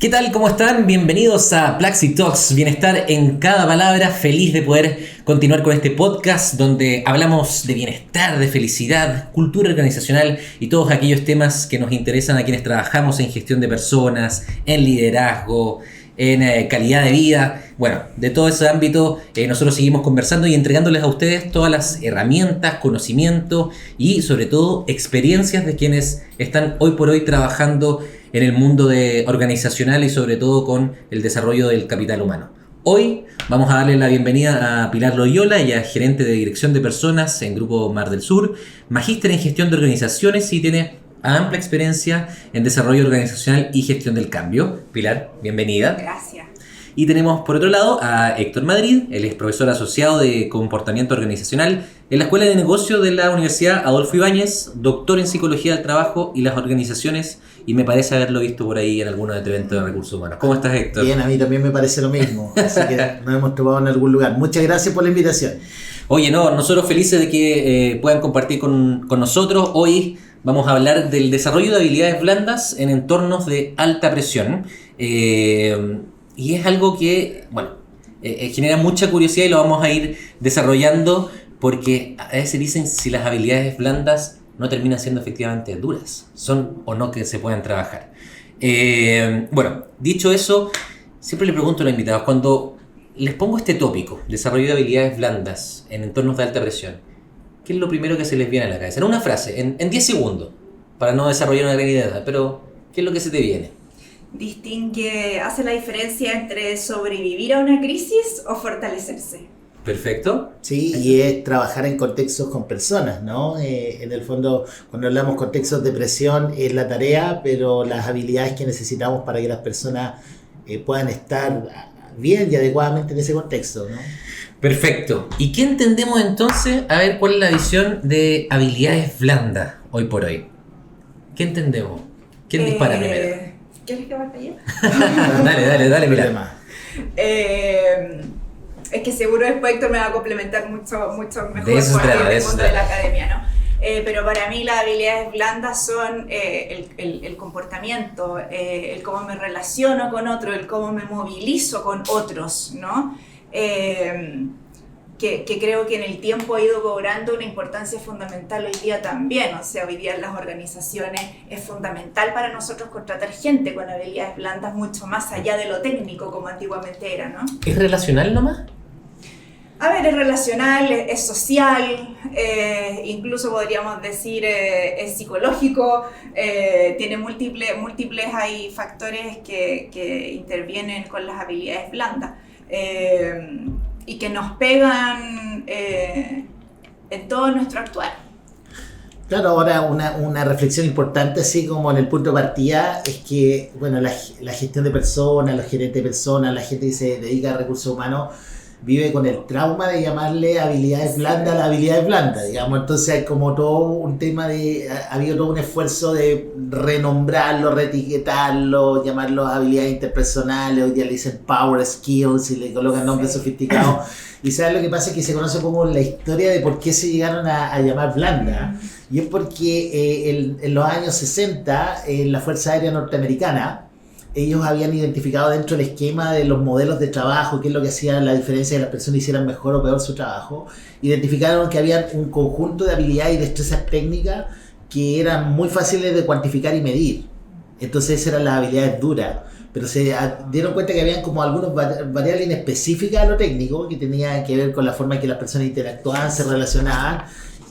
¿Qué tal? ¿Cómo están? Bienvenidos a Plaxi Talks, bienestar en cada palabra. Feliz de poder continuar con este podcast donde hablamos de bienestar, de felicidad, cultura organizacional y todos aquellos temas que nos interesan a quienes trabajamos en gestión de personas, en liderazgo, en calidad de vida. Bueno, de todo ese ámbito nosotros seguimos conversando y entregándoles a ustedes todas las herramientas, conocimientos y sobre todo experiencias de quienes están hoy por hoy trabajando en el mundo organizacional y sobre todo con el desarrollo del capital humano. Hoy vamos a darle la bienvenida a Pilar Loyola, ella es gerente de dirección de personas en Grupo Mar del Sur, magíster en gestión de organizaciones y tiene amplia experiencia en desarrollo organizacional y gestión del cambio. Pilar, bienvenida. Gracias. Y tenemos por otro lado a Héctor Madrid, él es profesor asociado de comportamiento organizacional en la Escuela de Negocio de la Universidad Adolfo Ibáñez, doctor en psicología del trabajo y las organizaciones, y me parece haberlo visto por ahí en alguno de eventos de recursos humanos. ¿Cómo estás, Héctor? Bien, a mí también me parece lo mismo, así que nos hemos topado en algún lugar. Muchas gracias por la invitación. Oye, nosotros felices de que puedan compartir con nosotros. Hoy vamos a hablar del desarrollo de habilidades blandas en entornos de alta presión. Y es algo que, genera mucha curiosidad y lo vamos a ir desarrollando porque a veces dicen si las habilidades blandas no terminan siendo efectivamente duras, son o no que se puedan trabajar. Dicho eso, siempre le pregunto a los invitados, cuando les pongo este tópico, desarrollo de habilidades blandas en entornos de alta presión, ¿qué es lo primero que se les viene a la cabeza? En una frase, en 10 segundos, para no desarrollar una gran idea, pero ¿qué es lo que se te viene? Hace la diferencia entre sobrevivir a una crisis o fortalecerse. Perfecto. Sí, y es trabajar en contextos con personas, ¿no? En el fondo, cuando hablamos contextos de presión, es la tarea, pero las habilidades que necesitamos para que las personas puedan estar bien y adecuadamente en ese contexto, ¿no? Perfecto. ¿Y qué entendemos entonces? A ver, ¿cuál es la visión de habilidades blandas hoy por hoy? ¿Qué entendemos? ¿Quién dispara primero? ¿Quieres que vaya yo? Dale, mira. Es que seguro después Héctor me va a complementar mucho mejor de eso porque es el mundo de la academia, ¿no? Pero para mí las habilidades blandas son el comportamiento, el cómo me relaciono con otros, el cómo me movilizo con otros, ¿no? Que creo que en el tiempo ha ido cobrando una importancia fundamental hoy día también. O sea, hoy día en las organizaciones es fundamental para nosotros contratar gente con habilidades blandas mucho más allá de lo técnico como antiguamente era, ¿no? ¿Es relacional nomás? A ver, es relacional, es social, incluso podríamos decir es psicológico, tiene múltiples hay factores que intervienen con las habilidades blandas. Y que nos pegan en todo nuestro actuar. Claro, ahora una reflexión importante, así como en el punto de partida, es que la gestión de personas, los gerentes de personas, la gente que se dedica a recursos humanos, vive con el trauma de llamarle habilidades blandas a las habilidades blandas, digamos. Entonces hay como todo un tema ha habido todo un esfuerzo de renombrarlo, reetiquetarlo, llamarlo habilidades interpersonales, hoy día le dicen power skills y le colocan nombres sofisticados. Y ¿sabes lo que pasa? Es que se conoce como la historia de por qué se llegaron a llamar blanda. Y es porque en los años 60, en la Fuerza Aérea Norteamericana, ellos habían identificado dentro del esquema de los modelos de trabajo, qué es lo que hacía la diferencia de que las personas hicieran mejor o peor su trabajo. Identificaron que había un conjunto de habilidades y destrezas técnicas que eran muy fáciles de cuantificar y medir. Entonces esas eran las habilidades duras. Pero se dieron cuenta que habían como algunas variables específicas a lo técnico que tenían que ver con la forma en que las personas interactuaban, se relacionaban,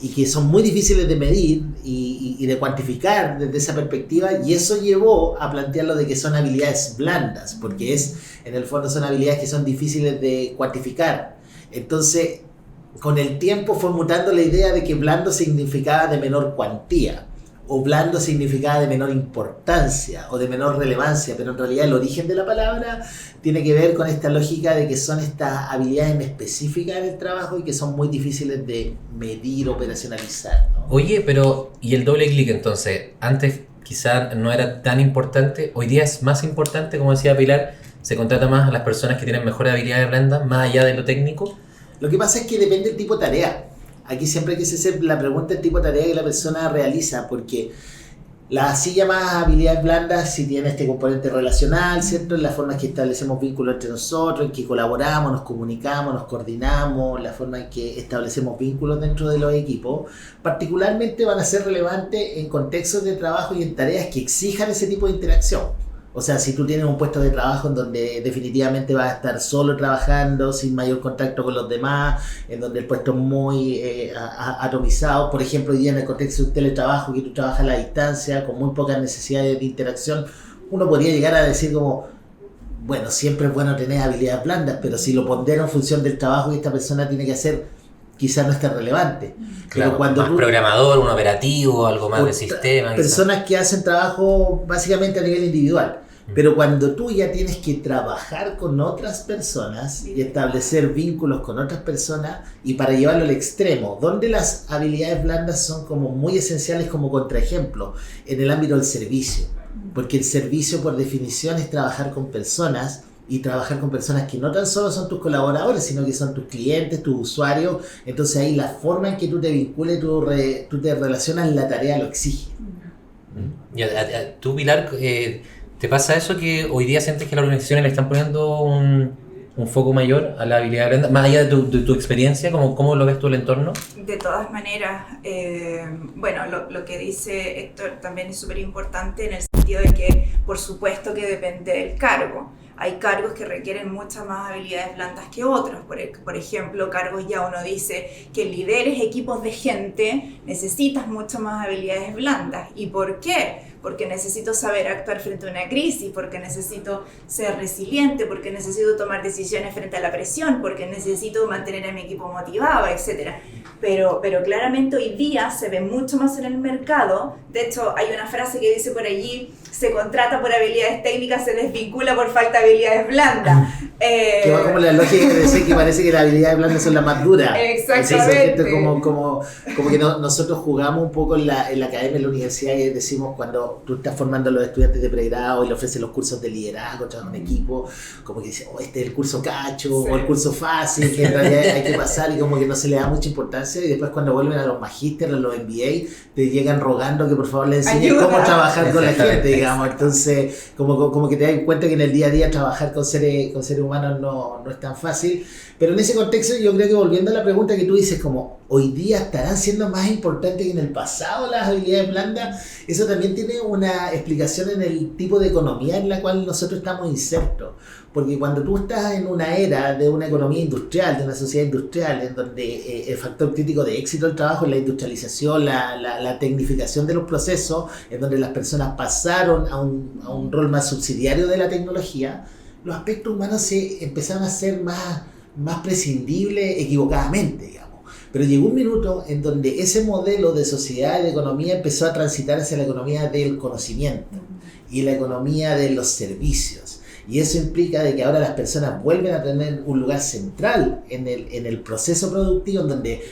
y que son muy difíciles de medir y de cuantificar desde esa perspectiva, y eso llevó a plantearlo de que son habilidades blandas, porque en el fondo son habilidades que son difíciles de cuantificar. Entonces, con el tiempo fue mutando la idea de que blando significaba de menor cuantía, o blando significaba de menor importancia o de menor relevancia, pero en realidad el origen de la palabra tiene que ver con esta lógica de que son estas habilidades específicas en el trabajo y que son muy difíciles de medir, operacionalizar, ¿no? Oye, pero ¿y el doble clic entonces? Antes quizás no era tan importante, hoy día es más importante, como decía Pilar, se contrata más a las personas que tienen mejores habilidades blandas, más allá de lo técnico. Lo que pasa es que depende del tipo de tarea. Aquí siempre hay que hacer la pregunta del tipo de tarea que la persona realiza, porque Las así llamadas habilidades blandas sí tienen este componente relacional, ¿cierto? En la forma en que establecemos vínculos entre nosotros, en que colaboramos, nos comunicamos, nos coordinamos, la forma en que establecemos vínculos dentro de los equipos, particularmente van a ser relevantes en contextos de trabajo y en tareas que exijan ese tipo de interacción. O sea, si tú tienes un puesto de trabajo en donde definitivamente vas a estar solo trabajando, sin mayor contacto con los demás, en donde el puesto es muy atomizado, por ejemplo, hoy día en el contexto de teletrabajo, que tú trabajas a la distancia, con muy pocas necesidades de interacción, uno podría llegar a decir como, bueno, siempre es bueno tener habilidades blandas, pero si lo pondero en función del trabajo que esta persona tiene que hacer, quizás no es tan relevante. Claro, pero cuando más programador, un operativo, algo más de sistema. Personas que hacen trabajo básicamente a nivel individual. Pero cuando tú ya tienes que trabajar con otras personas y establecer vínculos con otras personas, y para llevarlo al extremo, donde las habilidades blandas son como muy esenciales como contraejemplo, en el ámbito del servicio. Porque el servicio por definición es trabajar con personas, y trabajar con personas que no tan solo son tus colaboradores, sino que son tus clientes, tus usuarios. Entonces ahí la forma en que tú te vincules, tú te relacionas en la tarea lo exige. ¿Tú, Pilar, te pasa eso que hoy día sientes que las organizaciones le están poniendo un foco mayor a la habilidad blanda, más allá de tu experiencia? ¿Cómo lo ves tú el entorno? De todas maneras, bueno, lo que dice Héctor también es súper importante en el sentido de que, por supuesto que depende del cargo. Hay cargos que requieren muchas más habilidades blandas que otros. Por ejemplo, cargos ya uno dice que lideres equipos de gente, necesitas mucho más habilidades blandas. ¿Y por qué? Porque necesito saber actuar frente a una crisis, porque necesito ser resiliente, porque necesito tomar decisiones frente a la presión, porque necesito mantener a mi equipo motivado, etc. Pero claramente hoy día se ve mucho más en el mercado. De hecho, hay una frase que dice por allí: se contrata por habilidades técnicas, se desvincula por falta de habilidades blandas. Que va como la lógica de decir que parece que las habilidades blandas son las más duras. Exactamente. Es como que nosotros jugamos un poco en la academia, en la universidad, y decimos cuando tú estás formando a los estudiantes de pregrado y le ofreces los cursos de liderazgo, trabajo en equipo, como que dices, este es el curso cacho, sí, o el curso fácil, que en realidad hay que pasar, y como que no se le da mucha importancia, y después cuando vuelven a los magísteres, a los MBA, te llegan rogando que por favor les enseñes cómo trabajar con la gente, digamos. Entonces, como que te das cuenta que en el día a día trabajar con seres humanos no es tan fácil. Pero en ese contexto, yo creo que volviendo a la pregunta que tú dices, como hoy día estarán siendo más importantes que en el pasado las habilidades blandas, eso también tiene una explicación en el tipo de economía en la cual nosotros estamos insertos. Porque cuando tú estás en una era de una economía industrial, de una sociedad industrial, en donde el factor crítico de éxito del trabajo es la industrialización, la tecnificación de los procesos, en donde las personas pasaron a un rol más subsidiario de la tecnología, los aspectos humanos se empezaron a ser más prescindibles equivocadamente, digamos. Pero llegó un minuto en donde ese modelo de sociedad y de economía empezó a transitar hacia la economía del conocimiento y la economía de los servicios. Y eso implica de que ahora las personas vuelven a tener un lugar central en el proceso productivo, en donde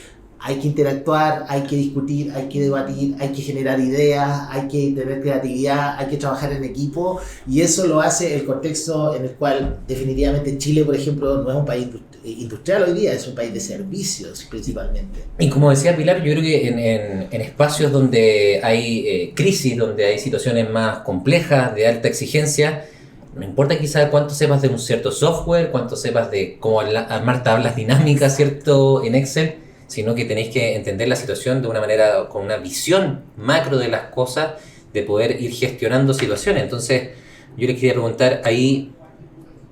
hay que interactuar, hay que discutir, hay que debatir, hay que generar ideas, hay que tener creatividad, hay que trabajar en equipo, y eso lo hace el contexto en el cual definitivamente Chile, por ejemplo, no es un país industrial hoy día, es un país de servicios principalmente. Y como decía Pilar, yo creo que en espacios donde hay crisis, donde hay situaciones más complejas, de alta exigencia, no importa quizás cuánto sepas de un cierto software, cuánto sepas de cómo armar tablas dinámicas, ¿cierto?, en Excel, sino que tenéis que entender la situación de una manera, con una visión macro de las cosas, de poder ir gestionando situaciones. Entonces, yo les quería preguntar, ahí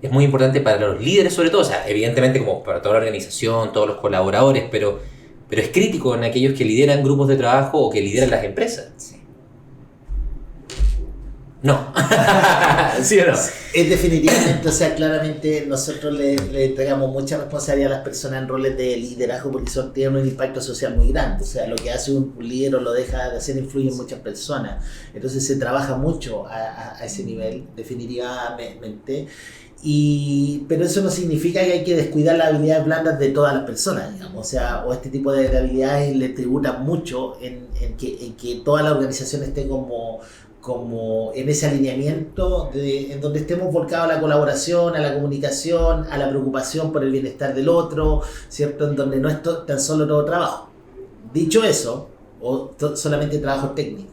es muy importante para los líderes sobre todo, o sea, evidentemente como para toda la organización, todos los colaboradores, pero es crítico en aquellos que lideran grupos de trabajo o que lideran las empresas. Sí. No. ¿Sí o no? Es definitivamente, o sea, claramente nosotros le entregamos mucha responsabilidad a las personas en roles de liderazgo porque tienen un impacto social muy grande. O sea, lo que hace un líder o lo deja de hacer influye en muchas personas. Entonces se trabaja mucho a ese nivel, definitivamente. Pero eso no significa que hay que descuidar las habilidades blandas de todas las personas, digamos. O sea, o este tipo de habilidades le tributan mucho en que toda la organización esté como en ese alineamiento en donde estemos volcados a la colaboración, a la comunicación, a la preocupación por el bienestar del otro, ¿cierto? En donde no es tan solo todo trabajo. Dicho eso, o solamente trabajo técnico.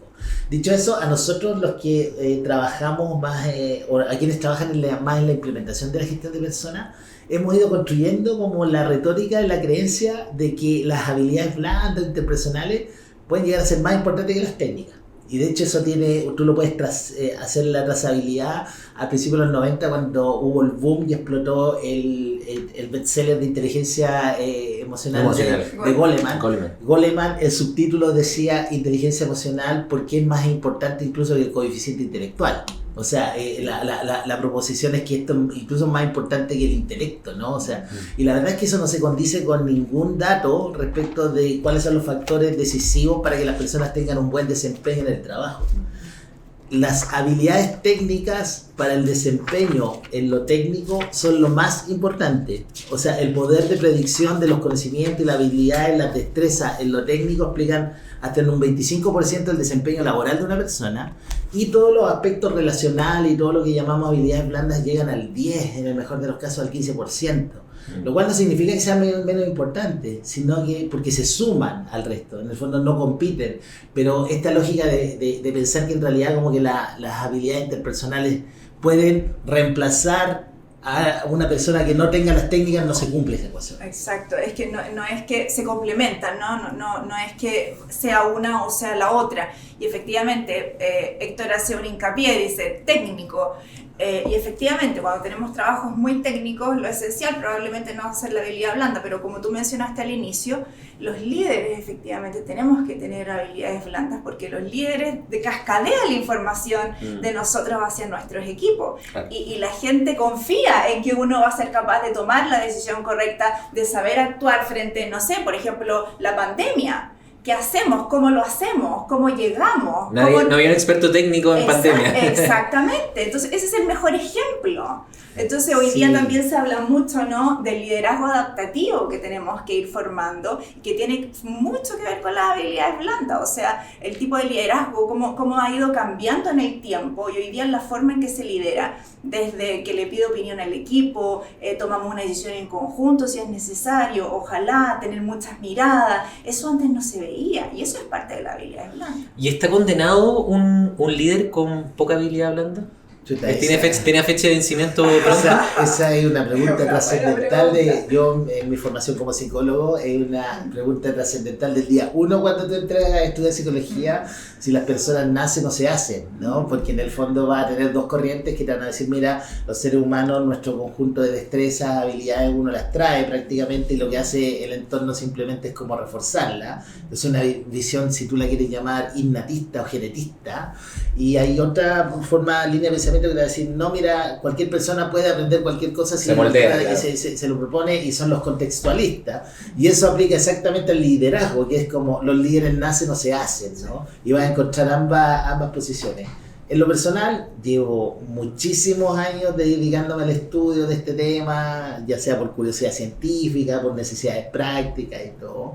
Dicho eso, a nosotros los que trabajamos más, o a quienes trabajan más en la implementación de la gestión de personas, hemos ido construyendo como la retórica y la creencia de que las habilidades blandas, interpersonales, pueden llegar a ser más importantes que las técnicas. Y de hecho eso tú lo puedes hacer la trazabilidad al principio de los 90 cuando hubo el boom y explotó el bestseller de inteligencia emocional de Goleman. Goleman, el subtítulo decía inteligencia emocional porque es más importante incluso que el coeficiente intelectual. O sea, la proposición es que esto incluso es más importante que el intelecto, ¿no? O sea, y la verdad es que eso no se condice con ningún dato respecto de cuáles son los factores decisivos para que las personas tengan un buen desempeño en el trabajo. Las habilidades técnicas para el desempeño en lo técnico son lo más importante. O sea, el poder de predicción de los conocimientos y las habilidades, las destrezas en lo técnico explican hasta en un 25% del desempeño laboral de una persona, y todos los aspectos relacionales y todo lo que llamamos habilidades blandas llegan al 10%, en el mejor de los casos al 15%. Lo cual no significa que sean menos importantes, sino que porque se suman al resto, en el fondo no compiten. Pero esta lógica de pensar que en realidad como que las habilidades interpersonales pueden reemplazar a una persona que no tenga las técnicas, no se cumple esa ecuación. Exacto, es que no es que se complementan, no es que sea una o sea la otra. Y efectivamente, Héctor hace un hincapié, dice técnico. Y efectivamente, cuando tenemos trabajos muy técnicos, lo esencial probablemente no va a ser la habilidad blanda, pero como tú mencionaste al inicio, los líderes efectivamente tenemos que tener habilidades blandas porque los líderes cascadean la información de nosotros hacia nuestros equipos. Claro. Y la gente confía en que uno va a ser capaz de tomar la decisión correcta, de saber actuar frente, no sé, por ejemplo, la pandemia. ¿Qué hacemos? ¿Cómo lo hacemos? ¿Cómo llegamos? No había un experto técnico en pandemia. Exactamente. Entonces, ese es el mejor ejemplo. Entonces, hoy día también se habla mucho, ¿no?, del liderazgo adaptativo que tenemos que ir formando, que tiene mucho que ver con las habilidades blandas. O sea, el tipo de liderazgo, cómo ha ido cambiando en el tiempo, y hoy día la forma en que se lidera, desde que le pido opinión al equipo, tomamos una decisión en conjunto si es necesario, ojalá, tener muchas miradas. Eso antes no se veía, y eso es parte de la habilidad blanda. ¿Y está condenado un líder con poca habilidad blanda? ¿Tiene fecha de vencimiento pronto? Esa es una pregunta trascendental yo en mi formación como psicólogo, es una pregunta trascendental del día 1 cuando tú entras a estudiar psicología, si las personas nacen o se hacen, ¿no? Porque en el fondo va a tener dos corrientes que te van a decir, mira, los seres humanos, nuestro conjunto de destrezas, habilidades, uno las trae prácticamente, y lo que hace el entorno simplemente es como reforzarla. Es una visión, si tú la quieres llamar, innatista o genetista, y hay otra línea de pensamiento que te va a decir, no, mira, cualquier persona puede aprender cualquier cosa si se lo propone, y son los contextualistas, y eso aplica exactamente al liderazgo, que es como los líderes nacen o se hacen, ¿no? Y vas a encontrar ambas posiciones. En lo personal, llevo muchísimos años dedicándome al estudio de este tema, ya sea por curiosidad científica, por necesidades prácticas y todo.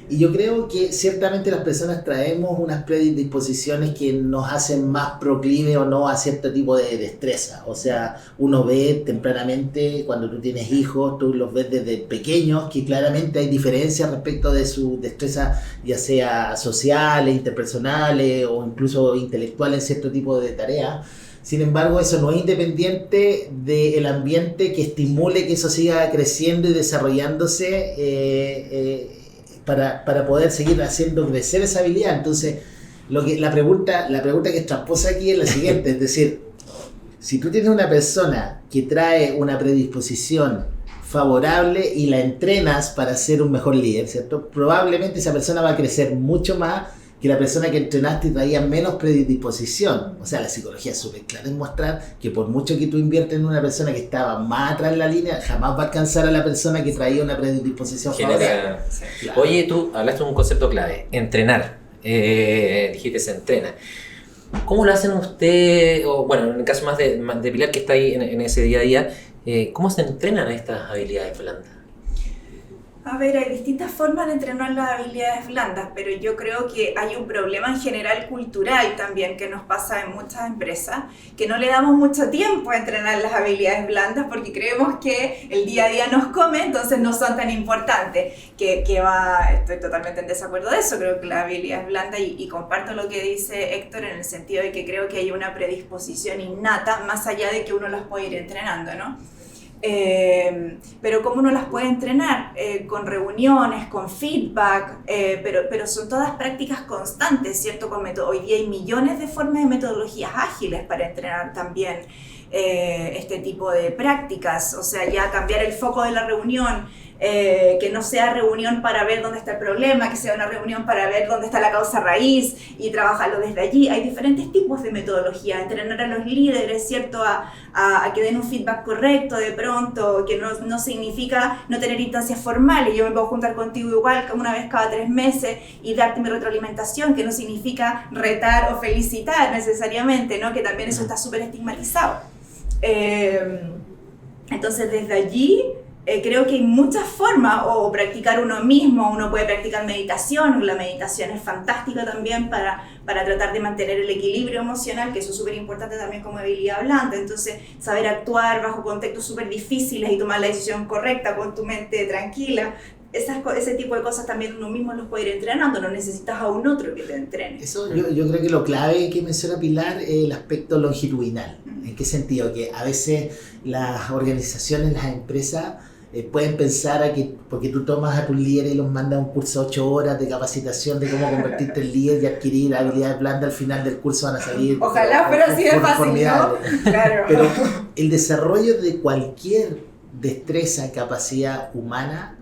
Y yo creo que ciertamente las personas traemos unas predisposiciones que nos hacen más proclive o no a cierto tipo de destreza. O sea, uno ve tempranamente, cuando tú tienes hijos, tú los ves desde pequeños, que claramente hay diferencias respecto de su destreza, ya sea sociales, interpersonales o incluso intelectuales en cierto tipo de tareas. Sin embargo, eso no es independiente del ambiente que estimule que eso siga creciendo y desarrollándose para poder seguir haciendo crecer esa habilidad. Entonces, la pregunta que tramposa aquí es la siguiente, es decir, si tú tienes una persona que trae una predisposición favorable y la entrenas para ser un mejor líder, ¿cierto? Probablemente esa persona va a crecer mucho más que la persona que entrenaste y traía menos predisposición. O sea, la psicología es súper clara en mostrar que por mucho que tú inviertes en una persona que estaba más atrás en la línea, jamás va a alcanzar a la persona que traía una predisposición favorable. Claro. Oye, tú hablaste de un concepto clave, entrenar. Dijiste se entrena. ¿Cómo lo hacen ustedes, o bueno, en el caso más de Pilar, que está ahí en ese día a día, cómo se entrenan estas habilidades blandas? A ver, hay distintas formas de entrenar las habilidades blandas, pero yo creo que hay un problema en general cultural también que nos pasa en muchas empresas, que no le damos mucho tiempo a entrenar las habilidades blandas porque creemos que el día a día nos come, entonces no son tan importantes. Estoy totalmente en desacuerdo de eso, creo que las habilidades blandas, y comparto lo que dice Héctor en el sentido de que creo que hay una predisposición innata más allá de que uno las puede ir entrenando, ¿no? Pero ¿cómo uno las puede entrenar? Con reuniones, con feedback, pero son todas prácticas constantes, ¿cierto? Hoy día hay millones de formas de metodologías ágiles para entrenar también este tipo de prácticas, o sea, ya cambiar el foco de la reunión, que no sea reunión para ver dónde está el problema, que sea una reunión para ver dónde está la causa raíz y trabajarlo desde allí. Hay diferentes tipos de metodología, entrenar a los líderes, ¿cierto? A que den un feedback correcto de pronto, que no significa no tener instancias formales. Yo me puedo juntar contigo igual una vez cada 3 meses y darte mi retroalimentación, que no significa retar o felicitar necesariamente, ¿no? Que también eso está súper estigmatizado. Entonces desde allí creo que hay muchas formas, o practicar uno mismo, uno puede practicar meditación, la meditación es fantástica también para tratar de mantener el equilibrio emocional, que eso es súper importante también como habilidad blanda, entonces saber actuar bajo contextos súper difíciles y tomar la decisión correcta con tu mente tranquila, ese tipo de cosas también uno mismo los puede ir entrenando, no necesitas a un otro que te entrene. Eso yo creo que lo clave que menciona Pilar es el aspecto longitudinal. ¿En qué sentido? Que a veces las organizaciones, las empresas pueden pensar a que porque tú tomas a tus líderes y los mandas a un curso de 8 horas de capacitación de cómo convertirte en líder y adquirir habilidades blandas, al final del curso van a salir. Ojalá, pero así de fácil, ¿no? Claro. Pero el desarrollo de cualquier destreza y capacidad humana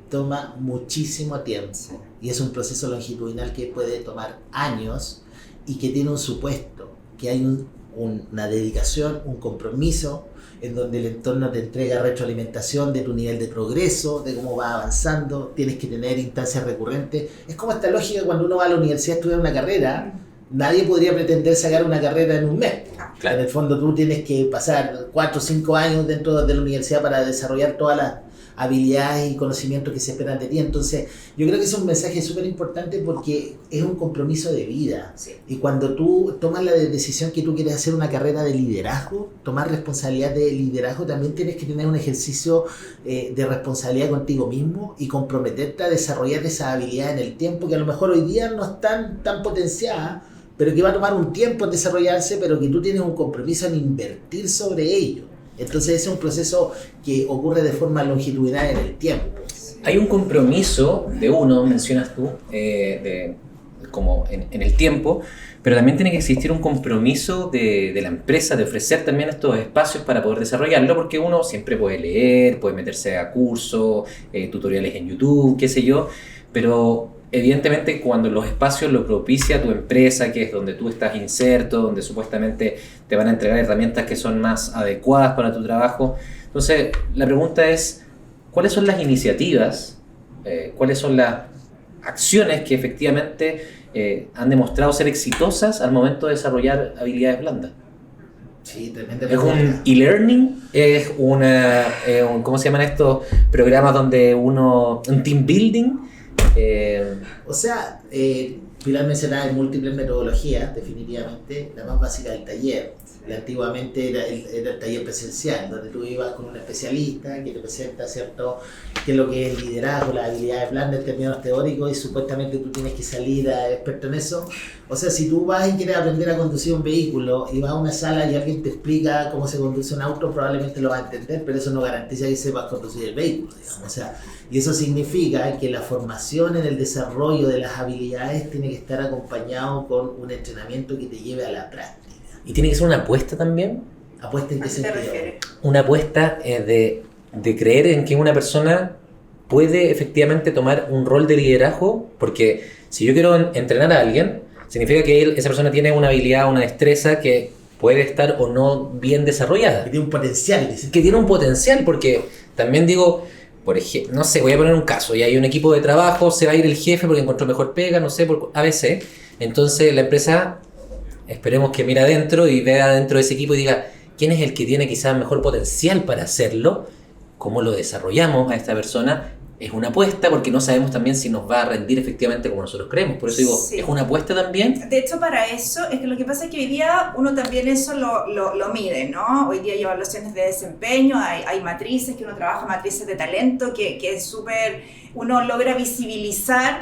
toma muchísimo tiempo. Sí. Y es un proceso longitudinal que puede tomar años y que tiene un supuesto, que hay una dedicación, un compromiso, en donde el entorno te entrega retroalimentación de tu nivel de progreso, de cómo vas avanzando, tienes que tener instancias recurrentes. Es como esta lógica cuando uno va a la universidad a estudiar una carrera, nadie podría pretender sacar una carrera en un mes. Claro. En el fondo tú tienes que pasar 4 o 5 años dentro de la universidad para desarrollar todas las habilidades y conocimientos que se esperan de ti. Entonces yo creo que es un mensaje súper importante porque es un compromiso de vida. Sí. Y cuando tú tomas la decisión que tú quieres hacer una carrera de liderazgo, tomar responsabilidad de liderazgo, también tienes que tener un ejercicio de responsabilidad contigo mismo y comprometerte a desarrollar esa habilidad en el tiempo que a lo mejor hoy día no están tan potenciadas, pero que va a tomar un tiempo en desarrollarse, pero que tú tienes un compromiso en invertir sobre ello. Entonces ese es un proceso que ocurre de forma longitudinal en el tiempo. Hay un compromiso de uno, mencionas tú, como en el tiempo, pero también tiene que existir un compromiso de la empresa de ofrecer también estos espacios para poder desarrollarlo, porque uno siempre puede leer, puede meterse a cursos, tutoriales en YouTube, qué sé yo, pero evidentemente cuando los espacios lo propicia tu empresa, que es donde tú estás inserto, donde supuestamente te van a entregar herramientas que son más adecuadas para tu trabajo. Entonces la pregunta es, ¿cuáles son las iniciativas, cuáles son las acciones que efectivamente han demostrado ser exitosas al momento de desarrollar habilidades blandas? Sí, tremenda. ¿Es un e-learning? ¿Es ¿cómo se llaman estos programas donde un team building? O sea, Pilar mencionaba múltiples metodologías, definitivamente. La más básica es el taller. Antiguamente era el taller presencial, donde tú ibas con un especialista que te presenta, ¿cierto?, qué es lo que es el liderazgo, las habilidades blandas en términos teóricos, y supuestamente tú tienes que salir experto en eso. O sea, si tú vas y quieres aprender a conducir un vehículo y vas a una sala y alguien te explica cómo se conduce un auto, probablemente lo vas a entender, pero eso no garantiza que sepas conducir el vehículo, digamos. O sea, y eso significa que la formación en el desarrollo de las habilidades tiene que estar acompañado con un entrenamiento que te lleve a la práctica. ¿Y tiene que ser una apuesta también? ¿Apuesta en qué sentido? Una apuesta de creer en que una persona puede efectivamente tomar un rol de liderazgo, porque si yo quiero entrenar a alguien, significa que esa persona tiene una habilidad, una destreza que puede estar o no bien desarrollada. Que tiene un potencial. Que tiene un potencial, porque también digo, por ejemplo, no sé, voy a poner un caso, y hay un equipo de trabajo, se va a ir el jefe porque encontró mejor pega, no sé, por ABC, entonces la empresa, esperemos que mire adentro y vea adentro de ese equipo y diga, ¿quién es el que tiene quizás mejor potencial para hacerlo? ¿Cómo lo desarrollamos a esta persona? es una apuesta porque no sabemos también si nos va a rendir efectivamente como nosotros creemos. Por eso digo, Sí. ¿es una apuesta también? De hecho, para eso, es que lo que pasa es que hoy día uno también eso lo mide, ¿no? Hoy día hay evaluaciones de desempeño, hay matrices, que uno trabaja matrices de talento, que es súper, uno logra visibilizar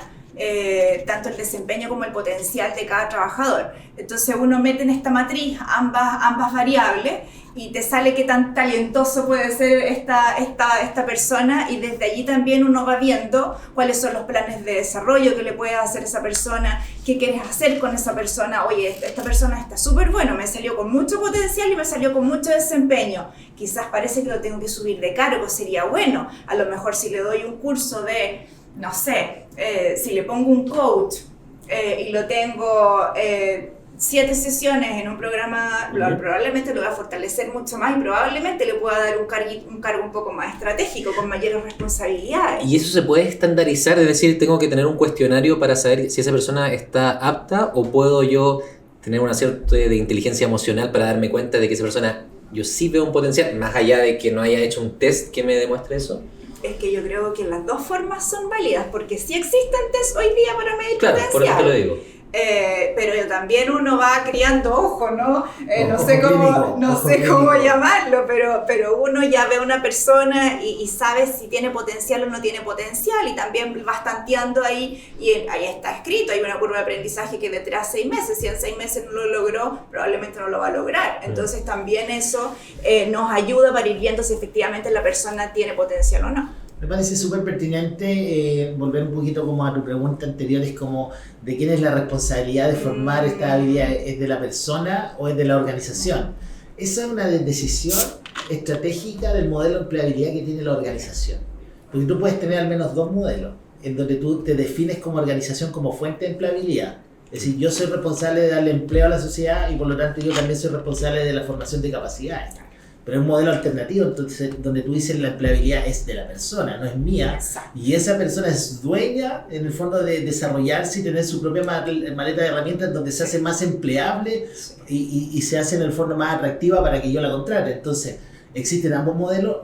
tanto el desempeño como el potencial de cada trabajador. Entonces uno mete en esta matriz ambas variables y te sale qué tan talentoso puede ser esta persona, y desde allí también uno va viendo cuáles son los planes de desarrollo que le puedes hacer a esa persona, qué quieres hacer con esa persona. Oye, esta persona está súper bueno, me salió con mucho potencial y me salió con mucho desempeño. Quizás parece que lo tengo que subir de cargo, sería bueno. A lo mejor si le doy un curso de, no sé, si le pongo un coach y lo tengo 7 sesiones en un programa, probablemente lo va a fortalecer mucho más y probablemente le pueda dar un cargo un poco más estratégico, con mayores responsabilidades. Y eso se puede estandarizar, es decir, tengo que tener un cuestionario para saber si esa persona está apta, o puedo yo tener una cierta de inteligencia emocional para darme cuenta de que esa persona, yo sí veo un potencial, más allá de que no haya hecho un test que me demuestre eso. Es que yo creo que las dos formas son válidas, porque sí existen test hoy día para medir Claro, potencial. por eso te lo digo. Pero también uno va criando ojo, ¿no? No Ojo sé clínico, cómo llamarlo, pero uno ya ve a una persona y sabe si tiene potencial o no tiene potencial, y también vas tanteando ahí, y ahí está escrito, hay una curva de aprendizaje que detrás 6 meses, si en 6 meses no lo logró, probablemente no lo va a lograr. Entonces también eso nos ayuda para ir viendo si efectivamente la persona tiene potencial o no. Me parece súper pertinente volver un poquito como a tu pregunta anterior, es como de quién es la responsabilidad de formar esta habilidad, ¿es de la persona o es de la organización? Esa es una decisión estratégica del modelo de empleabilidad que tiene la organización, porque tú puedes tener al menos 2 modelos, en donde tú te defines como organización como fuente de empleabilidad, es decir, yo soy responsable de darle empleo a la sociedad y por lo tanto yo también soy responsable de la formación de capacidades. Pero es un modelo alternativo, entonces, donde tú dices la empleabilidad es de la persona, no es mía. Exacto. Y esa persona es dueña, en el fondo, de desarrollarse y tener su propia maleta de herramientas donde se hace más empleable y se hace en el fondo más atractiva para que yo la contrate. Entonces, existen ambos modelos.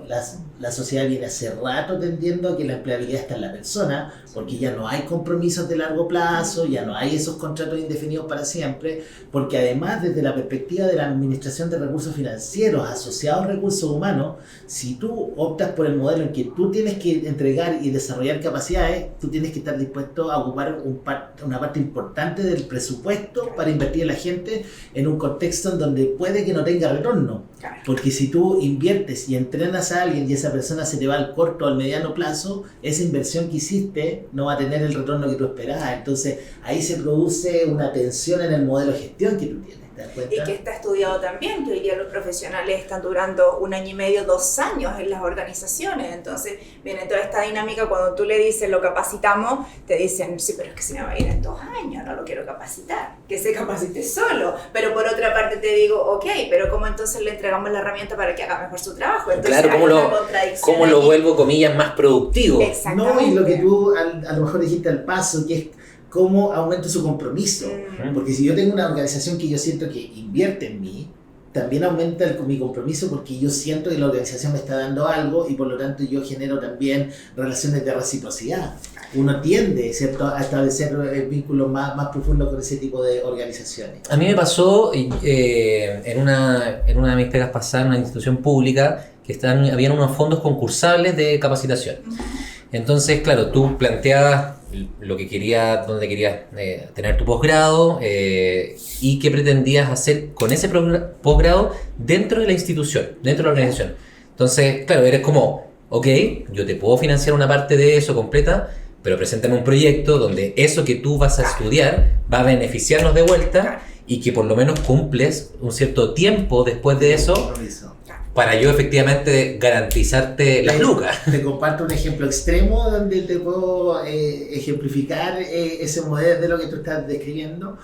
La sociedad viene hace rato tendiendo a que la empleabilidad está en la persona, porque ya no hay compromisos de largo plazo, ya no hay esos contratos indefinidos para siempre, porque además desde la perspectiva de la administración de recursos financieros asociados a recursos humanos, si tú optas por el modelo en que tú tienes que entregar y desarrollar capacidades, tú tienes que estar dispuesto a ocupar una parte importante del presupuesto para invertir en la gente en un contexto en donde puede que no tenga retorno. Porque si tú inviertes y entrenas a alguien y esa persona se te va al corto o al mediano plazo, esa inversión que hiciste no va a tener el retorno que tú esperabas. Entonces ahí se produce una tensión en el modelo de gestión que tú tienes. ¿Te das cuenta? Y que está estudiado también, que hoy día los profesionales están durando 1 año y medio, 2 años en las organizaciones. Entonces viene toda esta dinámica, cuando tú le dices lo capacitamos, te dicen, sí, pero es que se me va a ir en 2 años, no lo quiero capacitar, que se capacite solo. Pero por otra parte te digo, ok, pero ¿cómo entonces le entregamos la herramienta para que haga mejor su trabajo? Entonces, claro, ¿cómo lo vuelvo, comillas, más productivo? Exactamente. No, y lo que tú a lo mejor dijiste al paso, que es cómo aumento su compromiso. Porque si yo tengo una organización que yo siento que invierte en mí, también aumenta mi compromiso, porque yo siento que la organización me está dando algo y por lo tanto yo genero también relaciones de reciprocidad. Uno tiende, ¿cierto?, a establecer vínculos más profundos con ese tipo de organizaciones. A mí me pasó en una de mis pegas pasadas en una institución pública que habían unos fondos concursables de capacitación. Entonces, claro, tú planteabas lo que querías, dónde querías tener tu posgrado y qué pretendías hacer con ese posgrado dentro de la institución, dentro de la organización. Entonces, claro, eres como, ok, yo te puedo financiar una parte de eso completa, pero preséntame un proyecto donde eso que tú vas a estudiar va a beneficiarnos de vuelta y que por lo menos cumples un cierto tiempo después de eso para yo efectivamente garantizarte las lucas. Te comparto un ejemplo extremo donde te puedo ejemplificar ese modelo de lo que tú estás describiendo.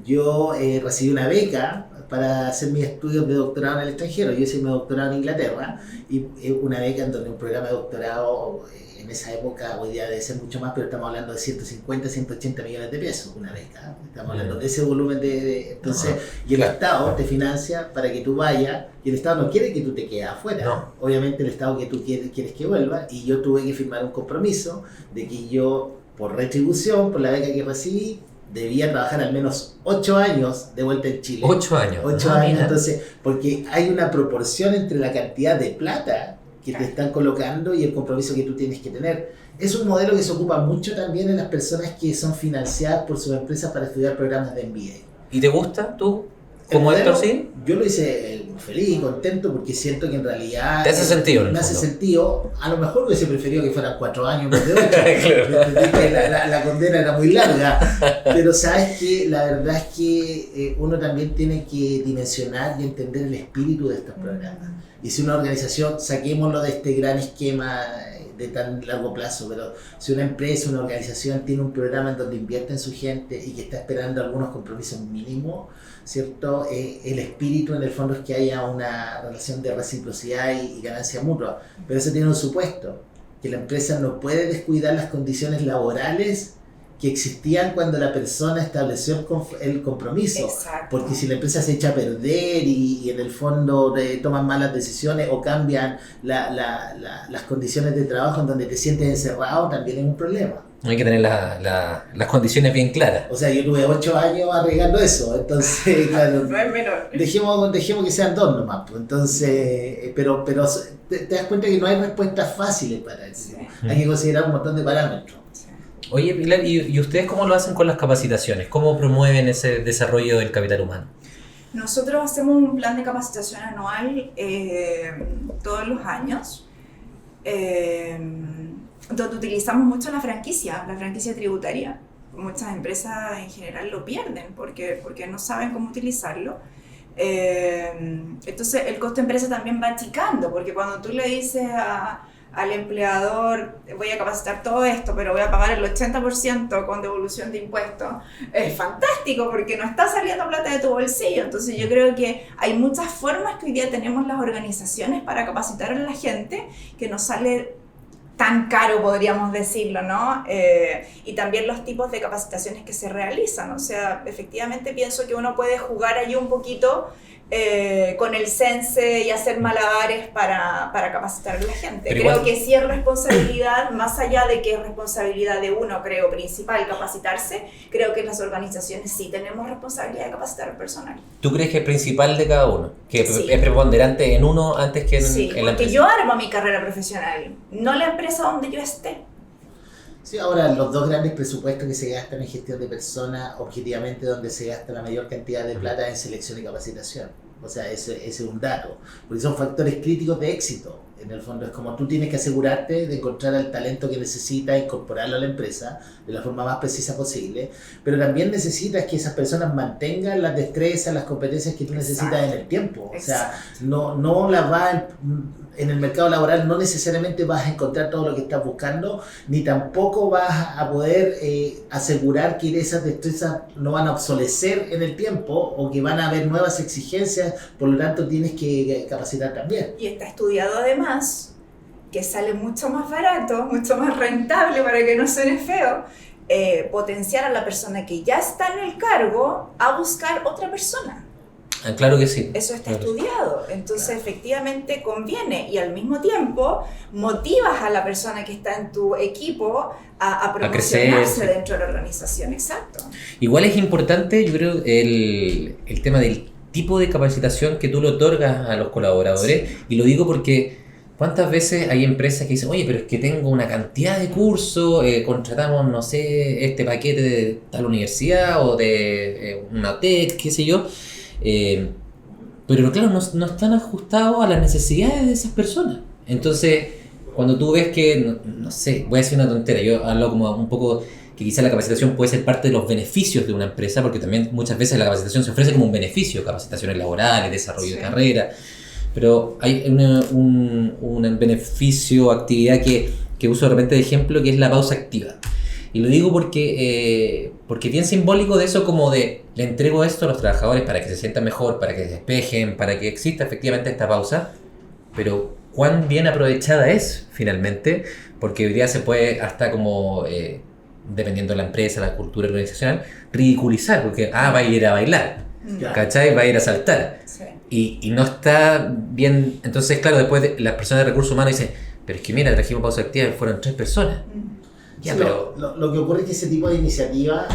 yo recibí una beca para hacer mis estudios de doctorado en el extranjero. Yo hice mi doctorado en Inglaterra y una beca en donde un programa de doctorado en esa época, hoy día debe ser mucho más, pero estamos hablando de 150, 180 millones de pesos, una beca. Estamos hablando de ese volumen entonces, y el Estado te financia para que tú vayas, y el Estado no quiere que tú te quedes afuera. No. Obviamente el Estado que tú quieres que vuelva, y yo tuve que firmar un compromiso de que yo, por retribución, por la beca que recibí, debía trabajar al menos 8 años de vuelta en Chile. 8 años. 8 años, entonces, porque hay una proporción entre la cantidad de plata que te están colocando y el compromiso que tú tienes que tener. Es un modelo que se ocupa mucho también en las personas que son financiadas por sus empresas para estudiar programas de MBA. ¿Y te gusta tú? El ¿Como modelo, Héctor, sí? yo lo hice feliz y contento porque siento que en realidad... ¿Te hace sentido? Me hace sentido. A lo mejor hubiese preferido que fueran 4 años en vez de 8. Claro. La condena era muy larga. Pero sabes que la verdad es que uno también tiene que dimensionar y entender el espíritu de estos programas. Y si una organización, saquémoslo de este gran esquema de tan largo plazo, pero si una empresa, una organización tiene un programa en donde invierte en su gente y que está esperando algunos compromisos mínimos, ¿cierto? El espíritu en el fondo es que haya una relación de reciprocidad y ganancia mutua, pero eso tiene un supuesto, que la empresa no puede descuidar las condiciones laborales que existían cuando la persona estableció el compromiso. Exacto. Porque si la empresa se echa a perder y en el fondo toman malas decisiones o cambian las condiciones de trabajo en donde te sientes encerrado, también es un problema. Hay que tener las condiciones bien claras. O sea, yo tuve 8 años arreglando eso, entonces, claro, No es menor. dejemos que sean 2 nomás, pues. Entonces, pero te das cuenta que no hay respuestas fáciles para eso. Sí. Hay que considerar un montón de parámetros. Oye, Pilar, ¿y ustedes cómo lo hacen con las capacitaciones? ¿Cómo promueven ese desarrollo del capital humano? Nosotros hacemos un plan de capacitación anual todos los años, donde utilizamos mucho la franquicia tributaria. Muchas empresas en general lo pierden porque no saben cómo utilizarlo. Entonces el costo de empresa también va achicando, porque cuando tú le dices al empleador, voy a capacitar todo esto, pero voy a pagar el 80% con devolución de impuestos, es fantástico porque no está saliendo plata de tu bolsillo. Entonces yo creo que hay muchas formas que hoy día tenemos las organizaciones para capacitar a la gente que no sale tan caro, podríamos decirlo, ¿no? Y también los tipos de capacitaciones que se realizan. O sea, efectivamente pienso que uno puede jugar allí un poquito con el sense y hacer malabares para capacitar a la gente. Pero creo igual, que sí es responsabilidad, más allá de que es responsabilidad de uno, creo, principal capacitarse, creo que las organizaciones sí tenemos responsabilidad de capacitar al personal. ¿tú crees que es principal de cada uno? ¿Que Sí. es preponderante en uno antes que Sí, en la porque empresa? yo armo mi carrera profesional, no la empresa donde yo esté. Sí, ahora los 2 grandes presupuestos que se gastan en gestión de personas, objetivamente donde se gasta la mayor cantidad de plata en selección y capacitación. O sea, ese es un dato, porque son factores críticos de éxito. En el fondo es como tú tienes que asegurarte de encontrar el talento que necesitas, incorporarlo a la empresa de la forma más precisa posible, pero también necesitas que esas personas mantengan las destrezas, las competencias que tú necesitas en el tiempo. O sea, no las vas en el mercado laboral, no necesariamente vas a encontrar todo lo que estás buscando, ni tampoco vas a poder asegurar que esas destrezas no van a obsolecer en el tiempo o que van a haber nuevas exigencias, por lo tanto tienes que capacitar también. Y está estudiado además que sale mucho más barato, mucho más rentable, para que no suene feo, potenciar a la persona que ya está en el cargo a buscar otra persona. Ah, claro que sí. Eso está Claro. estudiado, entonces efectivamente conviene, y al mismo tiempo motivas a la persona que está en tu equipo a crecer, promocionarse sí. dentro de la organización. Exacto. Igual es importante, yo creo, el tema del tipo de capacitación que tú le otorgas a los colaboradores. Sí. Y lo digo porque ¿cuántas veces hay empresas que dicen, oye, pero es que tengo una cantidad de cursos, contratamos, no sé, este paquete de tal universidad o de una TEC, qué sé yo, pero claro, no están ajustados a las necesidades de esas personas. Entonces, cuando tú ves que, no sé, voy a decir una tontera, yo hablo como un poco que quizá la capacitación puede ser parte de los beneficios de una empresa, porque también muchas veces la capacitación se ofrece como un beneficio, capacitaciones laborales, desarrollo Sí. de carrera, pero hay un beneficio, actividad que uso de repente de ejemplo, que es la pausa activa. Y lo digo porque es bien simbólico de eso, como de le entrego esto a los trabajadores para que se sientan mejor, para que se despejen, para que exista efectivamente esta pausa, pero cuán bien aprovechada es finalmente, porque hoy día se puede hasta como, dependiendo de la empresa, la cultura organizacional, ridiculizar, porque va a ir a bailar, ¿cachai? Va a ir a saltar. Sí. Y no está bien. Entonces, claro, después las personas de recursos humanos dicen, pero es que mira, trajimos pausa activa y fueron 3 personas. Ya, sí, pero... lo que ocurre es que ese tipo de iniciativa,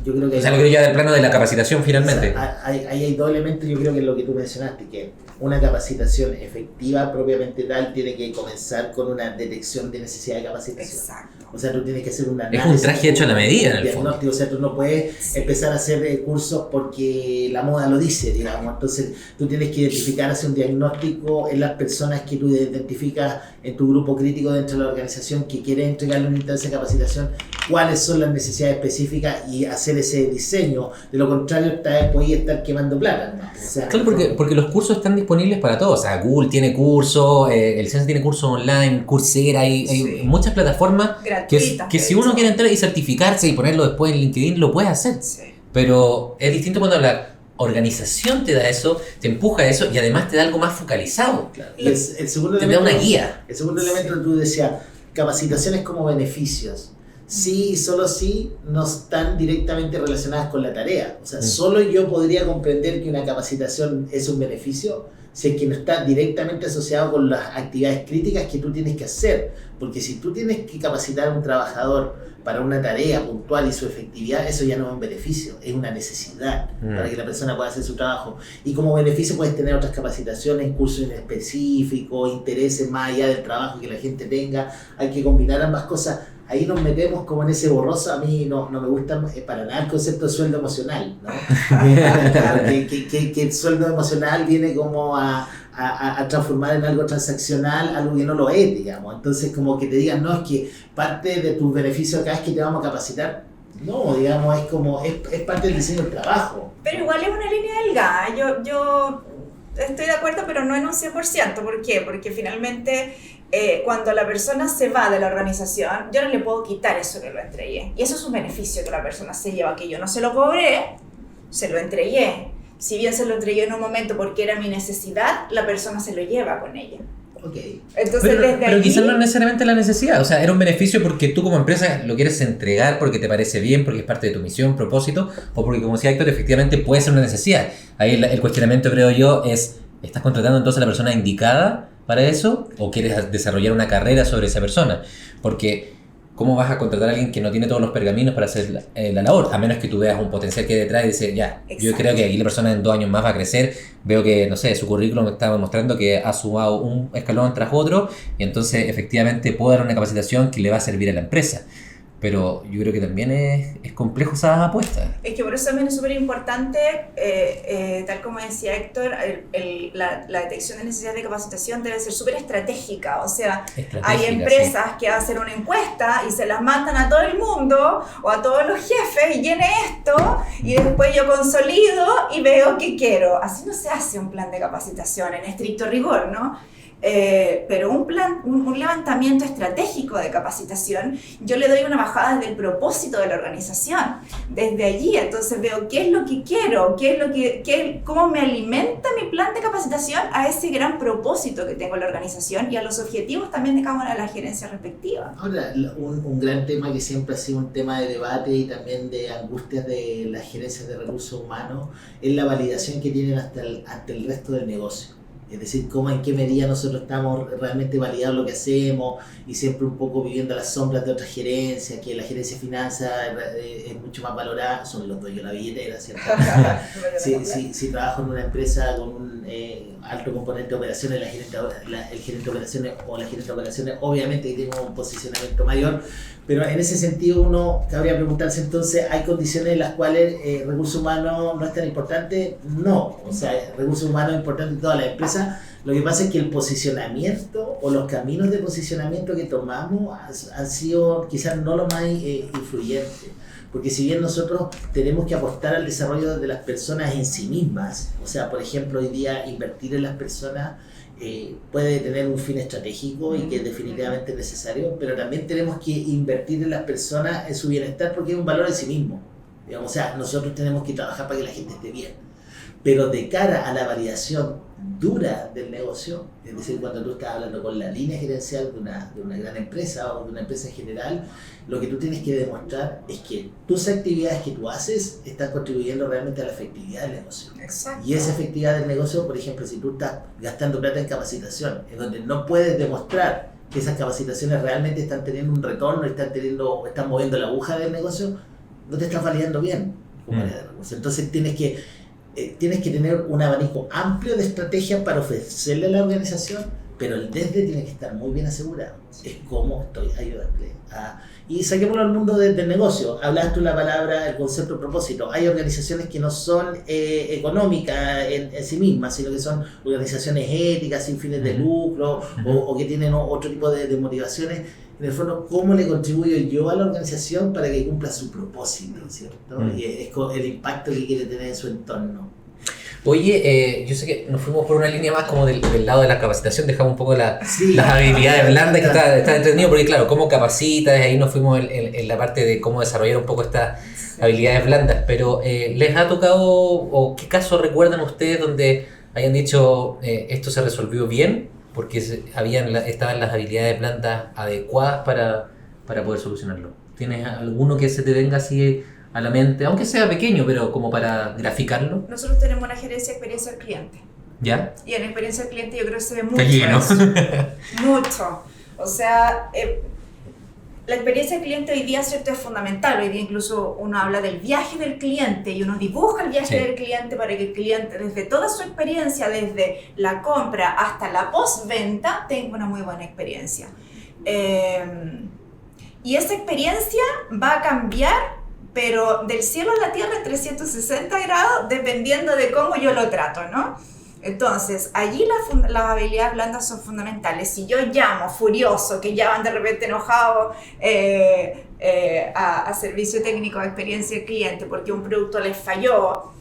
yo creo que... O sea, lo quiero ya del plano de la capacitación finalmente. O sea, hay dos elementos, yo creo que es lo que tú mencionaste, que una capacitación efectiva propiamente tal tiene que comenzar con una detección de necesidad de capacitación. Exacto. O sea, tú tienes que hacer una Es un traje hecho a la medida, en el fondo. O sea, tú no puedes empezar a hacer cursos porque la moda lo dice, digamos. Entonces, tú tienes que identificar, hacer un diagnóstico en las personas que tú identificas en tu grupo crítico dentro de la organización que quiere entregarle una instancia de capacitación, cuáles son las necesidades específicas y hacer ese diseño. De lo contrario, puedes estar quemando plata, ¿no? O sea, claro, porque los cursos están disponibles para todos. O sea, Google tiene cursos, el Censo tiene cursos online, Coursera, hay muchas plataformas que si uno quiere entrar y certificarse y ponerlo después en LinkedIn, lo puede hacer. Sí. Pero es distinto cuando la organización te da eso, te empuja a eso y además te da algo más focalizado. Claro. Y el segundo te elemento, da una guía. El segundo elemento, tú decías, capacitaciones como beneficios. Sí y solo sí no están directamente relacionadas con la tarea. O sea, solo yo podría comprender que una capacitación es un beneficio si es que no está directamente asociado con las actividades críticas que tú tienes que hacer. Porque si tú tienes que capacitar a un trabajador para una tarea puntual y su efectividad, eso ya no es un beneficio, es una necesidad para que la persona pueda hacer su trabajo. Y como beneficio puedes tener otras capacitaciones, cursos en específico, intereses más allá del trabajo que la gente tenga. Hay que combinar ambas cosas. Ahí nos metemos como en ese borroso. A mí no me gusta para nada el concepto de sueldo emocional, ¿no? que el sueldo emocional viene como a transformar en algo transaccional, algo que no lo es, digamos. Entonces, como que te digan, no, es que parte de tus beneficios acá es que te vamos a capacitar. No, digamos, es parte del diseño del trabajo. Pero igual es una línea delgada. Yo estoy de acuerdo, pero no en un 100%. ¿Por qué? Porque finalmente... cuando la persona se va de la organización, yo no le puedo quitar eso que lo entregué. Y eso es un beneficio que la persona se lleva, que yo no se lo cobré, se lo entregué. Si bien se lo entregué en un momento porque era mi necesidad, la persona se lo lleva con ella. Okay. Entonces, pero quizás no es necesariamente la necesidad. O sea, era un beneficio porque tú como empresa lo quieres entregar porque te parece bien, porque es parte de tu misión, propósito, o porque, como decía Héctor, efectivamente puede ser una necesidad. Ahí el cuestionamiento, creo yo, es: ¿estás contratando entonces a la persona indicada para eso o quieres desarrollar una carrera sobre esa persona? Porque ¿cómo vas a contratar a alguien que no tiene todos los pergaminos para hacer la labor? A menos que tú veas un potencial que hay detrás y dices, ya, exacto, yo creo que aquí la persona en 2 años más va a crecer. Veo que, no sé, su currículum me está mostrando que ha sumado un escalón tras otro y entonces efectivamente puedo dar una capacitación que le va a servir a la empresa. Pero yo creo que también es complejo esa apuesta. Es que por eso también es súper importante, tal como decía Héctor, la detección de necesidades de capacitación debe ser súper estratégica. O sea, hay empresas que hacen una encuesta y se las mandan a todo el mundo o a todos los jefes y llene esto y después yo consolido y veo qué quiero. Así no se hace un plan de capacitación en estricto rigor, ¿no? Pero un levantamiento estratégico de capacitación, yo le doy una bajada desde el propósito de la organización, desde allí. Entonces veo qué es lo que quiero, cómo me alimenta mi plan de capacitación a ese gran propósito que tengo en la organización y a los objetivos también de cada una de las gerencias respectivas. Ahora, un gran tema que siempre ha sido un tema de debate y también de angustias de las gerencias de recursos humanos es la validación que tienen ante el resto del negocio. Es decir, en qué medida nosotros estamos realmente validando lo que hacemos y siempre un poco viviendo a las sombras de otras gerencias, que la gerencia de finanzas es mucho más valorada, son los dueños de la billetera, ¿cierto? si trabajo en una empresa con un alto componente de operaciones, el gerente de operaciones o la gerente de operaciones obviamente tiene un posicionamiento mayor, pero en ese sentido uno cabría preguntarse entonces, ¿hay condiciones en las cuales recursos humanos no es tan importante? No, o sea, recursos humanos es importante en todas las empresas. Lo que pasa es que el posicionamiento o los caminos de posicionamiento que tomamos han sido quizás no lo más influyentes. Porque si bien nosotros tenemos que apostar al desarrollo de las personas en sí mismas, o sea, por ejemplo, hoy día invertir en las personas puede tener un fin estratégico y que es definitivamente necesario, pero también tenemos que invertir en las personas, en su bienestar, porque es un valor en sí mismo. Digamos, o sea, nosotros tenemos que trabajar para que la gente esté bien. Pero de cara a la variación dura del negocio, es decir, cuando tú estás hablando con la línea gerencial de una gran empresa o de una empresa en general, lo que tú tienes que demostrar es que tus actividades que tú haces están contribuyendo realmente a la efectividad del negocio. Exacto. Y esa efectividad del negocio, por ejemplo, si tú estás gastando plata en capacitación, en donde no puedes demostrar que esas capacitaciones realmente están teniendo un retorno, están moviendo la aguja del negocio, no te estás validando bien como área de recursos. Entonces tienes que tener un abanico amplio de estrategias para ofrecerle a la organización, pero el desde tiene que estar muy bien asegurado. Es como estoy ayudándole a... Y saquémoslo al mundo del negocio. Hablaste tú la palabra, el concepto de propósito. Hay organizaciones que no son económicas en sí mismas, sino que son organizaciones éticas, sin fines de lucro, o que tienen otro tipo de motivaciones. En el fondo, ¿cómo le contribuyo yo a la organización para que cumpla su propósito, ¿cierto? Y es el impacto que quiere tener en su entorno. Oye, yo sé que nos fuimos por una línea más como del lado de la capacitación, dejamos un poco las habilidades blandas, que está entretenido, porque claro, cómo capacitas, ahí nos fuimos en la parte de cómo desarrollar un poco estas habilidades blandas, pero ¿les ha tocado, o qué casos recuerdan ustedes donde hayan dicho esto se resolvió bien? Porque estaban las habilidades blandas adecuadas para poder solucionarlo. ¿Tienes alguno que se te venga así a la mente, aunque sea pequeño, pero como para graficarlo? Nosotros tenemos una gerencia de experiencia del cliente. ¿Ya? Y en experiencia del cliente yo creo que se ve mucho lleno. eso. Mucho. O sea, la experiencia del cliente hoy día, ¿cierto?, es fundamental. Hoy día incluso uno habla del viaje del cliente y uno dibuja el viaje del cliente para que el cliente, desde toda su experiencia, desde la compra hasta la postventa, tenga una muy buena experiencia. Y esa experiencia va a cambiar, pero del cielo a la tierra en 360 grados, dependiendo de cómo yo lo trato, ¿no? Entonces, allí las habilidades blandas son fundamentales. Si yo llamo furioso, que llaman de repente enojados a servicio técnico de experiencia del cliente porque un producto les falló,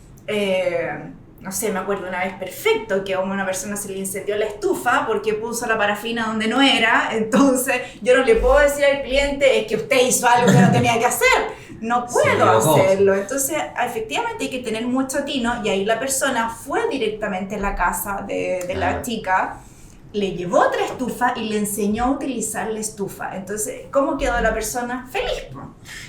no sé, me acuerdo una vez perfecto que a una persona se le incendió la estufa porque puso la parafina donde no era. Entonces yo no le puedo decir al cliente, es que usted hizo algo que no tenía que hacer. No puedo hacerlo. Entonces, efectivamente hay que tener mucho tino, y ahí la persona fue directamente a la casa de la chica, le llevó otra estufa y le enseñó a utilizar la estufa. Entonces, ¿cómo quedó la persona? Feliz.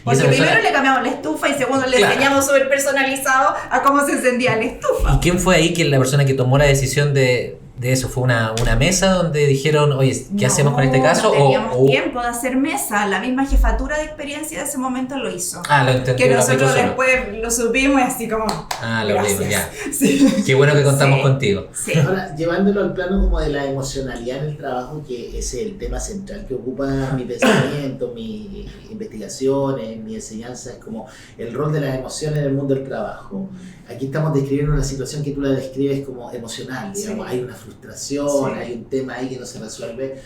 Porque primero le cambiamos la estufa y segundo le enseñamos súper personalizado a cómo se encendía la estufa. ¿Y quién fue ahí la persona que tomó la decisión de eso? ¿Fue una mesa donde dijeron, oye, ¿qué hacemos con este caso? No teníamos tiempo de hacer mesa. La misma jefatura de experiencia de ese momento lo hizo. Lo entendí. Que nosotros después lo supimos y así como... lo vimos, ya. Sí. Qué bueno que contamos contigo. Sí. Ahora, llevándolo al plano como de la emocionalidad en el trabajo, que es el tema central que ocupa mi pensamiento, mis investigaciones, mi enseñanza, es como el rol de las emociones en el mundo del trabajo. Aquí estamos describiendo una situación que tú la describes como emocional, digamos, hay una frustración, hay un tema ahí que no se resuelve.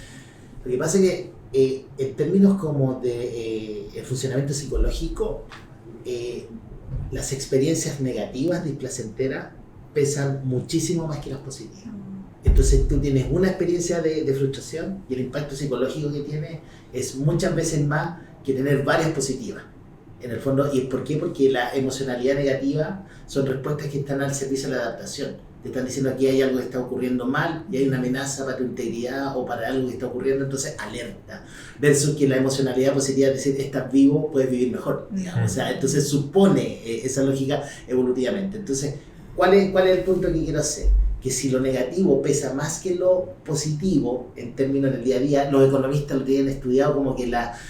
Lo que pasa es que en términos como de el funcionamiento psicológico, las experiencias negativas, displacenteras, pesan muchísimo más que las positivas. Entonces tú tienes una experiencia de frustración y el impacto psicológico que tiene es muchas veces más que tener varias positivas. En el fondo, ¿y por qué? Porque la emocionalidad negativa son respuestas que están al servicio de la adaptación. Te están diciendo aquí hay algo que está ocurriendo mal y hay una amenaza para tu integridad o para algo que está ocurriendo, entonces alerta. Versus que la emocionalidad positiva es decir, estás vivo, puedes vivir mejor. Digamos. O sea, entonces supone esa lógica evolutivamente. Entonces, ¿cuál es el punto que quiero hacer? Que si lo negativo pesa más que lo positivo en términos del día a día, los economistas lo tienen estudiado como que las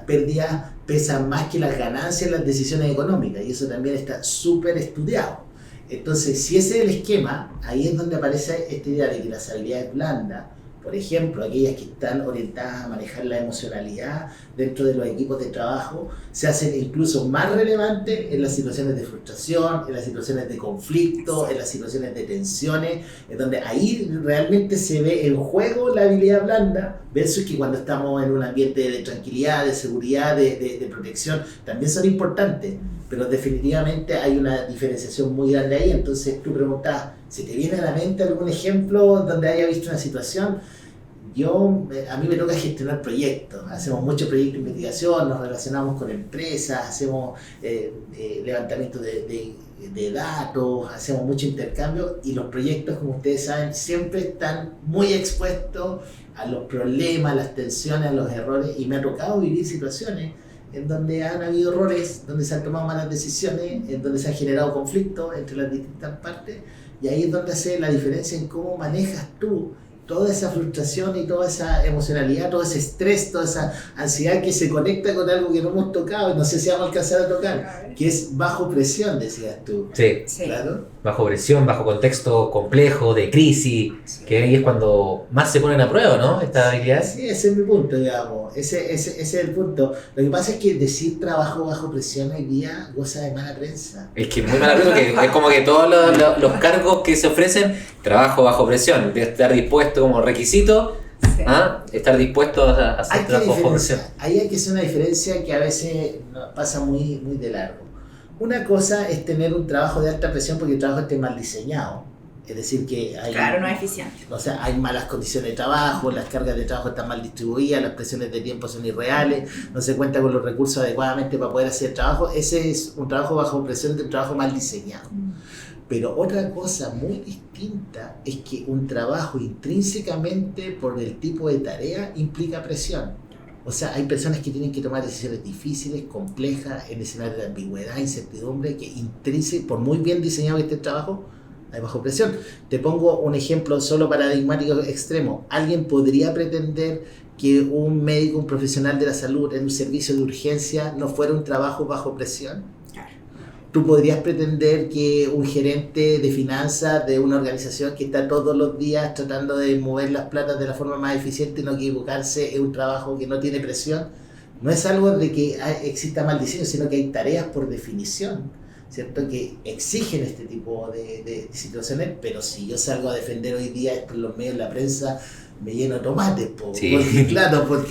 pérdidas pesan más que las ganancias en las decisiones económicas, y eso también está súper estudiado. Entonces, si ese es el esquema, ahí es donde aparece esta idea de que las habilidades blandas, por ejemplo, aquellas que están orientadas a manejar la emocionalidad dentro de los equipos de trabajo, se hacen incluso más relevantes en las situaciones de frustración, en las situaciones de conflicto, en las situaciones de tensiones, en donde ahí realmente se ve en juego la habilidad blanda, versus que cuando estamos en un ambiente de tranquilidad, de seguridad, de protección, también son importantes, pero definitivamente hay una diferenciación muy grande ahí. Entonces tú preguntas, ¿Se te viene a la mente algún ejemplo donde haya visto una situación? A mí me toca gestionar proyectos, hacemos muchos proyectos de investigación, nos relacionamos con empresas, hacemos levantamiento de datos, hacemos mucho intercambio y los proyectos, como ustedes saben, siempre están muy expuestos a los problemas, a las tensiones, a los errores, y me ha tocado vivir situaciones en donde han habido errores, donde se han tomado malas decisiones, en donde se han generado conflictos entre las distintas partes, y ahí es donde hace la diferencia en cómo manejas tú toda esa frustración y toda esa emocionalidad, todo ese estrés, toda esa ansiedad que se conecta con algo que no hemos tocado y no sé si vamos a alcanzar a tocar, que es bajo presión, decías tú. Sí, claro. Bajo presión, bajo contexto complejo, de crisis, que ahí es cuando más se ponen a prueba, ¿no? Estas habilidades. Sí, ese es mi punto, digamos, ese es el punto. Lo que pasa es que decir trabajo bajo presión hoy día goza de mala prensa. Es que es muy mala prensa, que es como que todos los cargos que se ofrecen, trabajo bajo presión, de estar dispuesto como requisito, estar dispuesto a hacer trabajo bajo presión. Ahí hay que hacer una diferencia que a veces pasa muy, muy de largo. Una cosa es tener un trabajo de alta presión porque el trabajo esté mal diseñado, es decir que hay, claro, no es eficiente. O sea, hay malas condiciones de trabajo, las cargas de trabajo están mal distribuidas, las presiones de tiempo son irreales, no se cuenta con los recursos adecuadamente para poder hacer el trabajo. Ese es un trabajo bajo presión, un trabajo mal diseñado. Pero otra cosa muy distinta es que un trabajo intrínsecamente por el tipo de tarea implica presión. O sea, hay personas que tienen que tomar decisiones difíciles, complejas, en escenarios de ambigüedad, incertidumbre, que por muy bien diseñado que esté el trabajo, hay bajo presión. Te pongo un ejemplo solo paradigmático extremo. ¿Alguien podría pretender que un médico, un profesional de la salud en un servicio de urgencia no fuera un trabajo bajo presión? Tú podrías pretender que un gerente de finanzas de una organización que está todos los días tratando de mover las platas de la forma más eficiente y no equivocarse es un trabajo que no tiene presión. No es algo de que exista mal diseño, sino que hay tareas por definición, ¿cierto? Que exigen este tipo de situaciones, pero si yo salgo a defender hoy día esto en los medios, en la prensa, me lleno de tomates, porque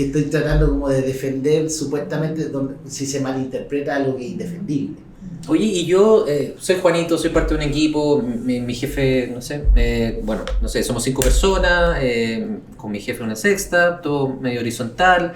estoy tratando como de defender supuestamente si se malinterpreta algo que es indefendible. Oye, y yo soy Juanito, soy parte de un equipo, mi jefe, no sé, somos 5 personas, con mi jefe una sexta, todo medio horizontal.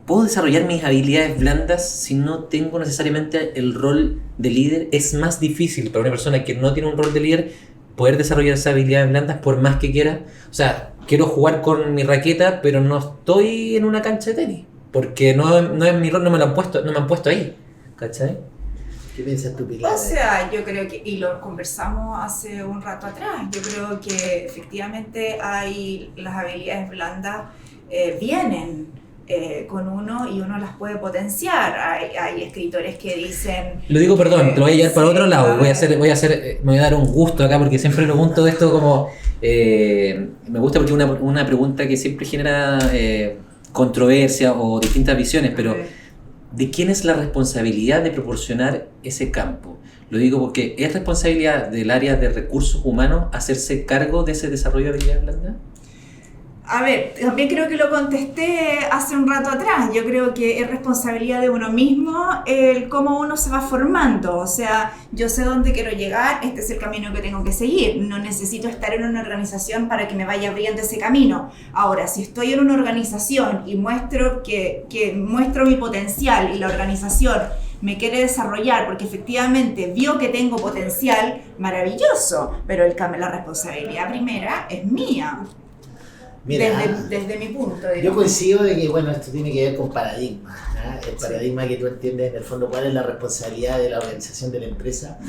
¿Puedo desarrollar mis habilidades blandas si no tengo necesariamente el rol de líder? Es más difícil para una persona que no tiene un rol de líder poder desarrollar esas habilidades blandas por más que quiera. O sea, quiero jugar con mi raqueta, pero no estoy en una cancha de tenis, porque no es mi rol, no me han puesto ahí, ¿cachai? ¿Qué piensas tú, Pilar? O sea, yo creo que, y lo conversamos hace un rato atrás, yo creo que efectivamente hay las habilidades blandas vienen con uno y uno las puede potenciar. Hay escritores que dicen... Lo digo, perdón, te lo voy a llevar para otro lado. Me voy a dar un gusto acá porque siempre pregunto esto como... me gusta porque es una pregunta que siempre genera controversia o distintas visiones, pero... ¿De quién es la responsabilidad de proporcionar ese campo? Lo digo porque ¿es responsabilidad del área de recursos humanos hacerse cargo de ese desarrollo de habilidades blandas? A ver, también creo que lo contesté hace un rato atrás. Yo creo que es responsabilidad de uno mismo el cómo uno se va formando. O sea, yo sé dónde quiero llegar, este es el camino que tengo que seguir. No necesito estar en una organización para que me vaya abriendo ese camino. Ahora, si estoy en una organización y muestro muestro mi potencial y la organización me quiere desarrollar porque efectivamente vio que tengo potencial, maravilloso. Pero la responsabilidad primera es mía. Mira, desde mi punto de vista. Yo coincido de que, esto tiene que ver con paradigmas. El paradigma que tú entiendes, en el fondo, cuál es la responsabilidad de la organización de la empresa.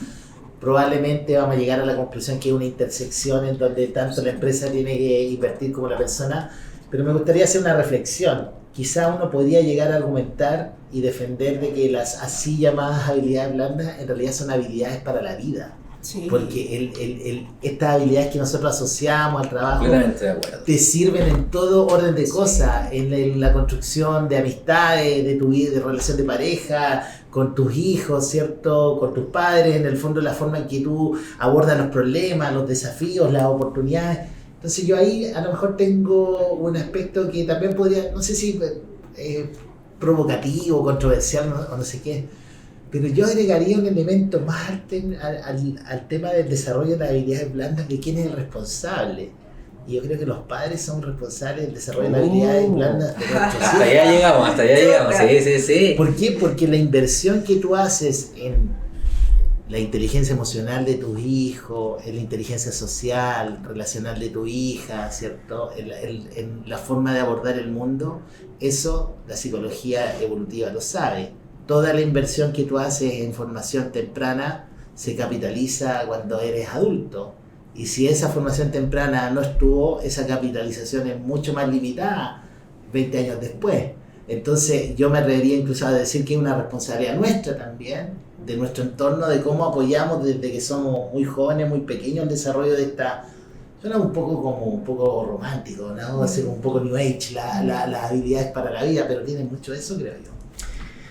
Probablemente vamos a llegar a la conclusión que es una intersección en donde tanto la empresa tiene que invertir como la persona, pero me gustaría hacer una reflexión. Quizá uno podría llegar a argumentar y defender de que las así llamadas habilidades blandas en realidad son habilidades para la vida. Sí. Porque estas habilidades que nosotros asociamos al trabajo te sirven en todo orden de cosas, en la construcción de amistades, de tu vida, de relación de pareja, con tus hijos, ¿cierto? Con tus padres, en el fondo la forma en que tú abordas los problemas, los desafíos, las oportunidades. Entonces yo ahí a lo mejor tengo un aspecto que también podría, no sé si provocativo, controversial o no sé qué. Pero yo agregaría un elemento más al tema del desarrollo de las habilidades blandas, de quién es el responsable. Y yo creo que los padres son responsables del desarrollo de las habilidades blandas de nuestros hijos. Hasta allá llegamos, sí. ¿Por qué? Porque la inversión que tú haces en la inteligencia emocional de tus hijos, en la inteligencia social, relacional de tu hija, ¿cierto? En la forma de abordar el mundo, eso la psicología evolutiva lo sabe. Toda la inversión que tú haces en formación temprana se capitaliza cuando eres adulto. Y si esa formación temprana no estuvo, esa capitalización es mucho más limitada 20 años después. Entonces yo me atrevería incluso a decir que es una responsabilidad nuestra también, de nuestro entorno, de cómo apoyamos desde que somos muy jóvenes, muy pequeños, el desarrollo de esta... Suena un poco romántico, ¿no? Hacer un poco New Age, las habilidades para la vida, pero tiene mucho de eso, creo yo.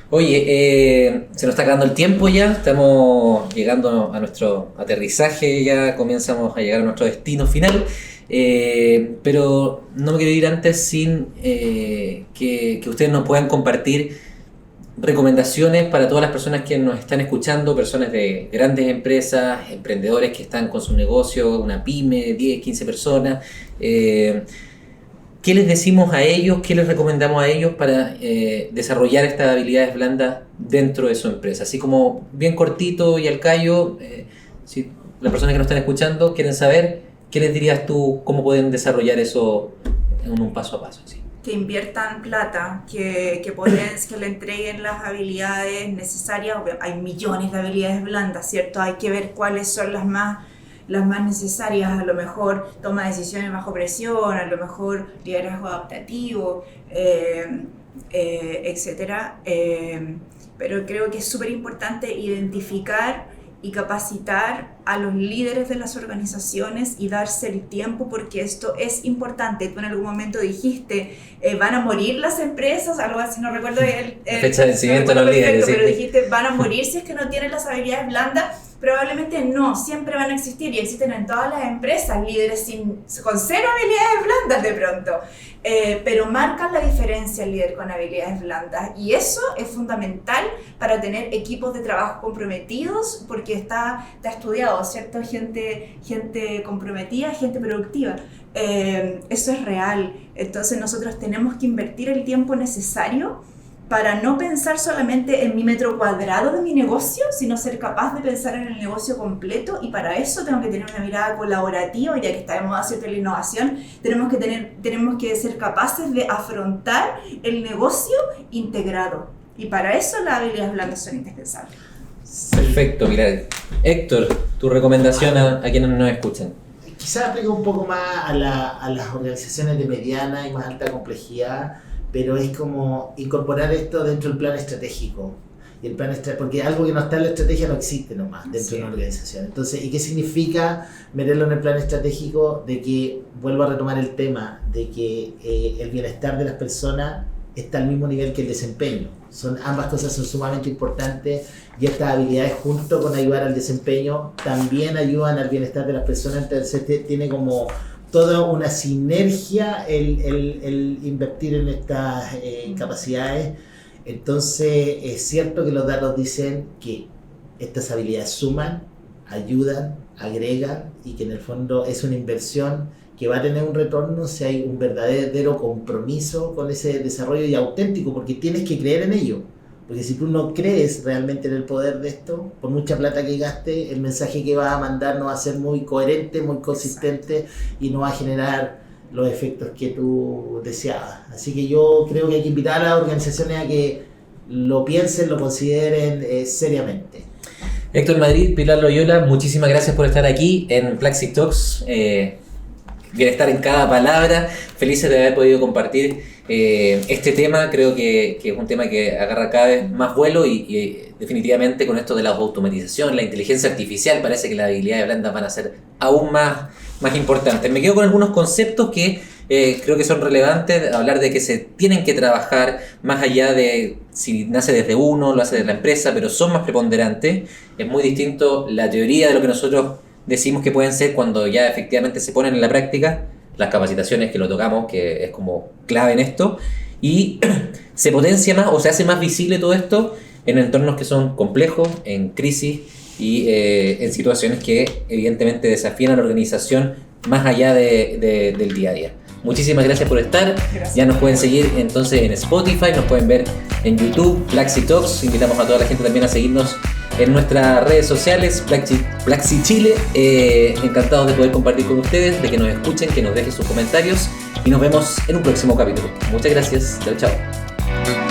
Oye, se nos está acabando el tiempo ya, estamos llegando a nuestro aterrizaje, ya comenzamos a llegar a nuestro destino final, pero no me quiero ir antes sin que ustedes nos puedan compartir recomendaciones para todas las personas que nos están escuchando, personas de grandes empresas, emprendedores que están con su negocio, una pyme, 10, 15 personas. ¿Qué les decimos a ellos? ¿Qué les recomendamos a ellos para desarrollar estas habilidades blandas dentro de su empresa? Así como bien cortito y al callo, si las personas que nos están escuchando quieren saber, ¿qué les dirías tú? ¿Cómo pueden desarrollar eso en un paso a paso? ¿Sí? Que inviertan plata, que le entreguen las habilidades necesarias. Hay millones de habilidades blandas, ¿cierto? Hay que ver cuáles son las más necesarias. A lo mejor toma de decisiones bajo presión, a lo mejor liderazgo adaptativo, etcétera. Pero creo que es súper importante identificar y capacitar a los líderes de las organizaciones y darse el tiempo, porque esto es importante. Tú en algún momento dijiste, van a morir las empresas, algo así, no recuerdo la fecha de vencimiento de los líderes, sí. Pero dijiste, van a morir si es que no tienen las habilidades blandas. Probablemente no, siempre van a existir y existen en todas las empresas líderes con cero habilidades blandas de pronto, pero marcan la diferencia el líder con habilidades blandas, y eso es fundamental para tener equipos de trabajo comprometidos, porque está estudiado, ¿cierto? Gente comprometida, gente productiva. Eso es real. Entonces nosotros tenemos que invertir el tiempo necesario para no pensar solamente en mi metro cuadrado de mi negocio, sino ser capaz de pensar en el negocio completo, y para eso tengo que tener una mirada colaborativa, ya que está de moda cierta la innovación, tenemos que ser capaces de afrontar el negocio integrado, y para eso las habilidades blandas son indispensables. Perfecto, Pilar. Héctor, tu recomendación a quienes nos escuchan. Quizás aplica un poco más a las organizaciones de mediana y más alta complejidad, pero es como incorporar esto dentro del plan estratégico. Y el plan porque algo que no está en la estrategia no existe nomás dentro de una organización. Entonces, ¿y qué significa meterlo en el plan estratégico? De que, vuelvo a retomar el tema, de que el bienestar de las personas está al mismo nivel que el desempeño. Ambas cosas son sumamente importantes, y estas habilidades, junto con ayudar al desempeño, también ayudan al bienestar de las personas. Entonces tiene como toda una sinergia el invertir en estas capacidades. Entonces es cierto que los datos dicen que estas habilidades suman, ayudan, agregan, y que en el fondo es una inversión que va a tener un retorno si hay un verdadero compromiso con ese desarrollo, y auténtico, porque tienes que creer en ello. Porque si tú no crees realmente en el poder de esto, por mucha plata que gastes, el mensaje que vas a mandar no va a ser muy coherente, muy consistente. Exacto. Y no va a generar los efectos que tú deseabas. Así que yo creo que hay que invitar a las organizaciones a que lo piensen, lo consideren seriamente. Héctor Madrid, Pilar Loyola, muchísimas gracias por estar aquí en Plaxi Talks. Bienestar en cada palabra. Felices de haber podido compartir este tema. Creo que es un tema que agarra cada vez más vuelo, y definitivamente con esto de la automatización, la inteligencia artificial, parece que las habilidades blandas van a ser aún más importantes. Me quedo con algunos conceptos que creo que son relevantes, hablar de que se tienen que trabajar más allá de si nace desde uno, lo hace desde la empresa, pero son más preponderantes. Es muy distinto la teoría de lo que nosotros decimos que pueden ser cuando ya efectivamente se ponen en la práctica. Las capacitaciones, que lo tocamos, que es como clave en esto, y se potencia más o se hace más visible todo esto en entornos que son complejos, en crisis y en situaciones que evidentemente desafían a la organización más allá del día a día. Muchísimas gracias por estar. Gracias. Ya nos pueden seguir entonces en Spotify, nos pueden ver en YouTube, Plaxi Talks. Invitamos a toda la gente también a seguirnos en nuestras redes sociales, Plaxi Chile. Encantados de poder compartir con ustedes, de que nos escuchen, que nos dejen sus comentarios y nos vemos en un próximo capítulo. Muchas gracias. Chao, chao.